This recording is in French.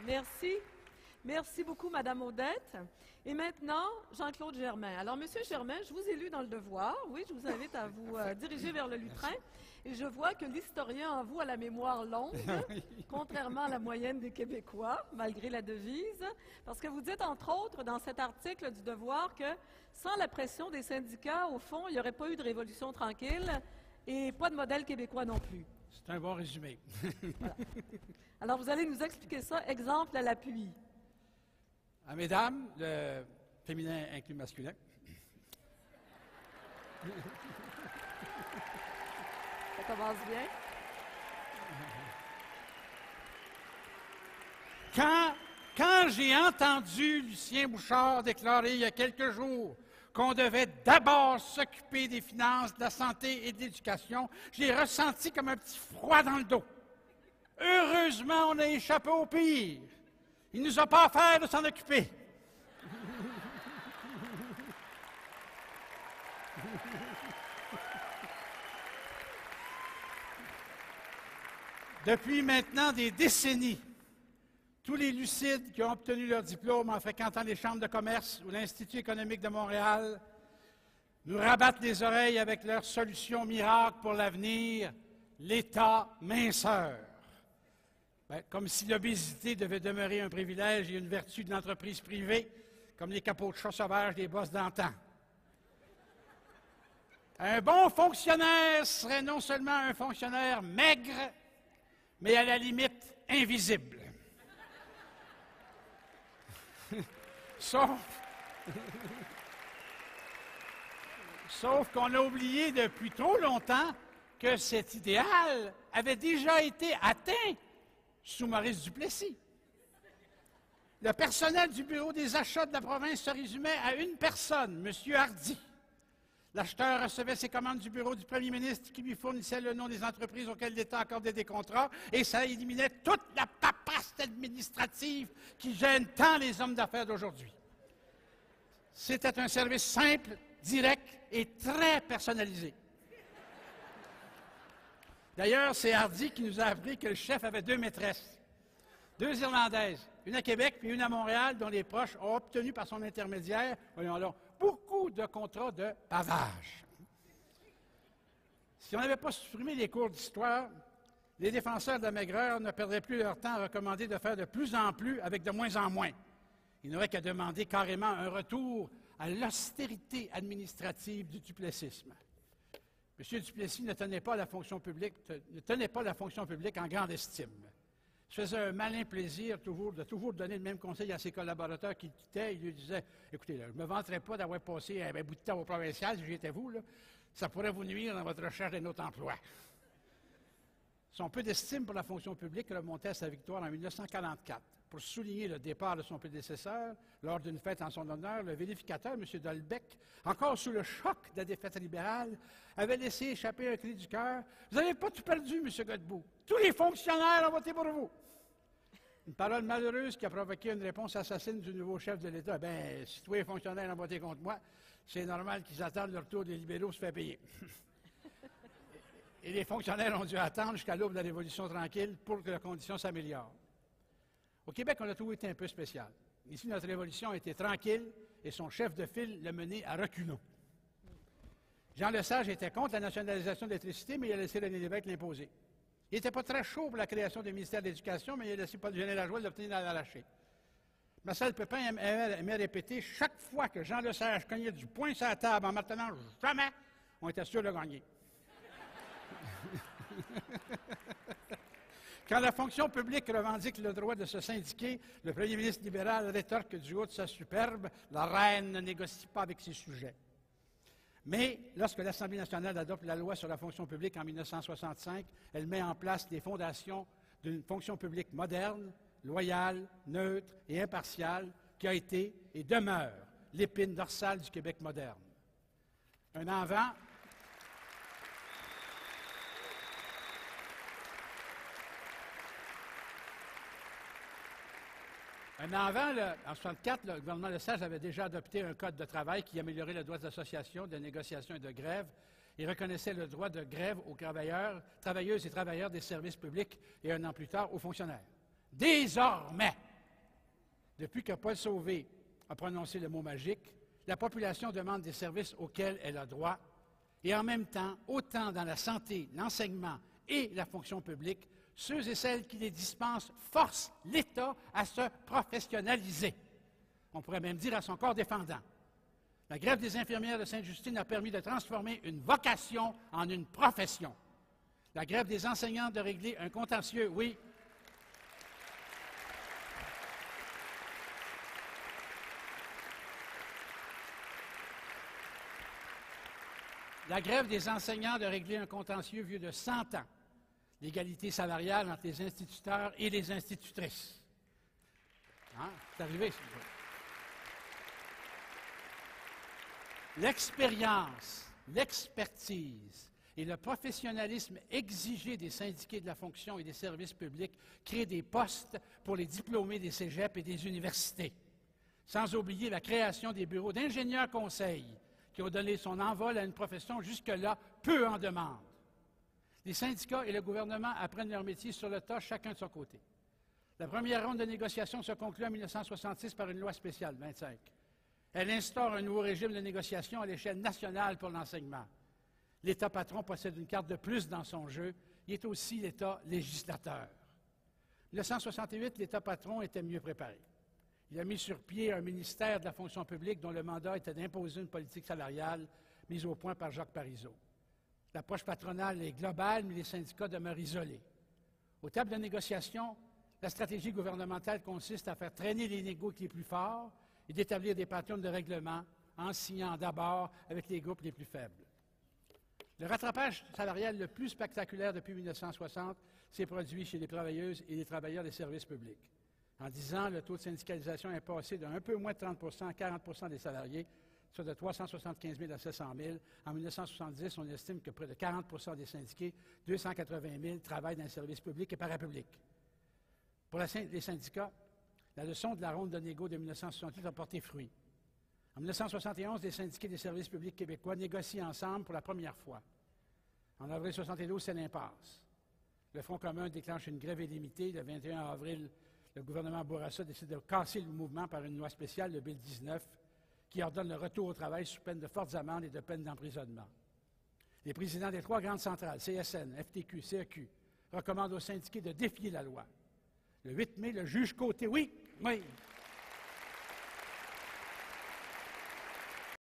Merci. Merci beaucoup, Madame Odette. Et maintenant, Jean-Claude Germain. Alors, Monsieur Germain, je vous ai lu dans Le Devoir. Oui, je vous invite à vous diriger vers le lutrin. Et je vois que l'historien en vous a la mémoire longue, contrairement à la moyenne des Québécois, malgré la devise. Parce que vous dites, entre autres, dans cet article du Devoir, que sans la pression des syndicats, au fond, il n'y aurait pas eu de révolution tranquille et pas de modèle québécois non plus. C'est un bon résumé. Voilà. Alors, vous allez nous expliquer ça, exemple à l'appui. À mesdames, le féminin inclut masculin. Ça commence bien. Quand j'ai entendu Lucien Bouchard déclarer il y a quelques jours qu'on devait d'abord s'occuper des finances, de la santé et de l'éducation, j'ai ressenti comme un petit froid dans le dos. Heureusement, on a échappé au pire. Il ne nous a pas offert de s'en occuper. Depuis maintenant des décennies, tous les lucides qui ont obtenu leur diplôme en fréquentant les chambres de commerce ou l'Institut économique de Montréal nous rabattent les oreilles avec leur solution miracle pour l'avenir, l'État minceur. Ben, comme si l'obésité devait demeurer un privilège et une vertu de l'entreprise privée, comme les capots de chat sauvages des bosses d'antan. Un bon fonctionnaire serait non seulement un fonctionnaire maigre, mais à la limite invisible. Sauf qu'on a oublié depuis trop longtemps que cet idéal avait déjà été atteint sous Maurice Duplessis. Le personnel du bureau des achats de la province se résumait à une personne, M. Hardy. L'acheteur recevait ses commandes du bureau du premier ministre qui lui fournissait le nom des entreprises auxquelles l'État accordait des contrats et ça éliminait toute la paperasse administrative qui gêne tant les hommes d'affaires d'aujourd'hui. C'était un service simple, direct et très personnalisé. D'ailleurs, c'est Hardy qui nous a appris que le chef avait 2 maîtresses, 2 Irlandaises, une à Québec puis une à Montréal, dont les proches ont obtenu par son intermédiaire, voyons donc, beaucoup de contrats de pavage. Si on n'avait pas supprimé les cours d'histoire, les défenseurs de la maigreur ne perdraient plus leur temps à recommander de faire de plus en plus avec de moins en moins. Ils n'auraient qu'à demander carrément un retour à l'austérité administrative du duplessisme. M. Duplessis ne tenait pas la fonction publique en grande estime. Il se faisait un malin plaisir de toujours donner le même conseil à ses collaborateurs qui quittaient. Il lui disait, écoutez, là, je ne me vanterais pas d'avoir passé un bout de temps au provincial, si j'étais vous, là, ça pourrait vous nuire dans votre recherche d'un autre emploi. Son peu d'estime pour la fonction publique remontait à sa victoire en 1944. Pour souligner le départ de son prédécesseur, lors d'une fête en son honneur, le vérificateur, M. Dolbeck, encore sous le choc de la défaite libérale, avait laissé échapper un cri du cœur. « Vous n'avez pas tout perdu, M. Godbout. Tous les fonctionnaires ont voté pour vous. » Une parole malheureuse qui a provoqué une réponse assassine du nouveau chef de l'État. « Bien, si tous les fonctionnaires ont voté contre moi, c'est normal qu'ils attendent le retour des libéraux se faire payer. » Et les fonctionnaires ont dû attendre jusqu'à l'aube de la Révolution tranquille pour que la condition s'améliore. Au Québec, on a toujours été un peu spécial. Ici, notre révolution a été tranquille et son chef de file l'a menée à reculons. Jean Lesage était contre la nationalisation de l'électricité, mais il a laissé René Lévesque l'imposer. Il n'était pas très chaud pour la création du ministère de l'Éducation, mais il a laissé Paul Général-Joie l'obtenir à l'arraché. Marcel Pépin aimait répéter chaque fois que Jean Lesage cognait du poing sur la table en martelant « Jamais », on était sûr de gagner. Quand la fonction publique revendique le droit de se syndiquer, le premier ministre libéral rétorque du haut de sa superbe « La reine ne négocie pas avec ses sujets ». Mais lorsque l'Assemblée nationale adopte la loi sur la fonction publique en 1965, elle met en place les fondations d'une fonction publique moderne, loyale, neutre et impartiale qui a été et demeure l'épine dorsale du Québec moderne. Un avant... En 1964, le gouvernement Lesage avait déjà adopté un code de travail qui améliorait le droit d'association, de négociation et de grève et reconnaissait le droit de grève aux travailleuses et travailleurs des services publics et un an plus tard aux fonctionnaires. Désormais, Depuis que Paul Sauvé a prononcé le mot magique, la population demande des services auxquels elle a droit, et en même temps, autant dans la santé, l'enseignement et la fonction publique, ceux et celles qui les dispensent forcent l'État à se professionnaliser. On pourrait même dire à son corps défendant. La grève des infirmières de Sainte-Justine a permis de transformer une vocation en une profession. La grève des enseignants de régler un contentieux, oui. La grève des enseignants de régler un contentieux vieux de 100 ans. L'égalité salariale entre les instituteurs et les institutrices. Hein? C'est arrivé, s'il vous plaît. L'expérience, l'expertise et le professionnalisme exigé des syndiqués de la fonction et des services publics créent des postes pour les diplômés des cégeps et des universités. Sans oublier la création des bureaux d'ingénieurs conseils qui ont donné son envol à une profession jusque-là peu en demande. Les syndicats et le gouvernement apprennent leur métier sur le tas, chacun de son côté. La première ronde de négociation se conclut en 1966 par une loi spéciale, 25. Elle instaure un nouveau régime de négociation à l'échelle nationale pour l'enseignement. L'État patron possède une carte de plus dans son jeu. Il est aussi l'État législateur. En 1968, l'État patron était mieux préparé. Il a mis sur pied un ministère de la fonction publique dont le mandat était d'imposer une politique salariale mise au point par Jacques Parizeau. L'approche patronale est globale, mais les syndicats demeurent isolés. Aux tables de négociation, la stratégie gouvernementale consiste à faire traîner les négos les plus forts et d'établir des patterns de règlement en signant d'abord avec les groupes les plus faibles. Le rattrapage salarial le plus spectaculaire depuis 1960 s'est produit chez les travailleuses et les travailleurs des services publics. En 10 ans, le taux de syndicalisation est passé d'un peu moins de 30 à 40 des salariés, soit de 375 000 à 700 000. En 1970, on estime que près de 40 des syndiqués, 280 000, travaillent dans les services publics et parapublics. Pour les syndicats, la leçon de la ronde de négo de 1968 a porté fruit. En 1971, les syndiqués des services publics québécois négocient ensemble pour la première fois. En avril 1972, c'est l'impasse. Le Front commun déclenche une grève illimitée. Le 21 avril, le gouvernement Bourassa décide de casser le mouvement par une loi spéciale, le Bill 19, qui ordonne le retour au travail sous peine de fortes amendes et de peines d'emprisonnement. Les présidents des 3 grandes centrales, CSN, FTQ, CEQ, recommandent aux syndiqués de défier la loi. Le 8 mai, le juge Côté, oui,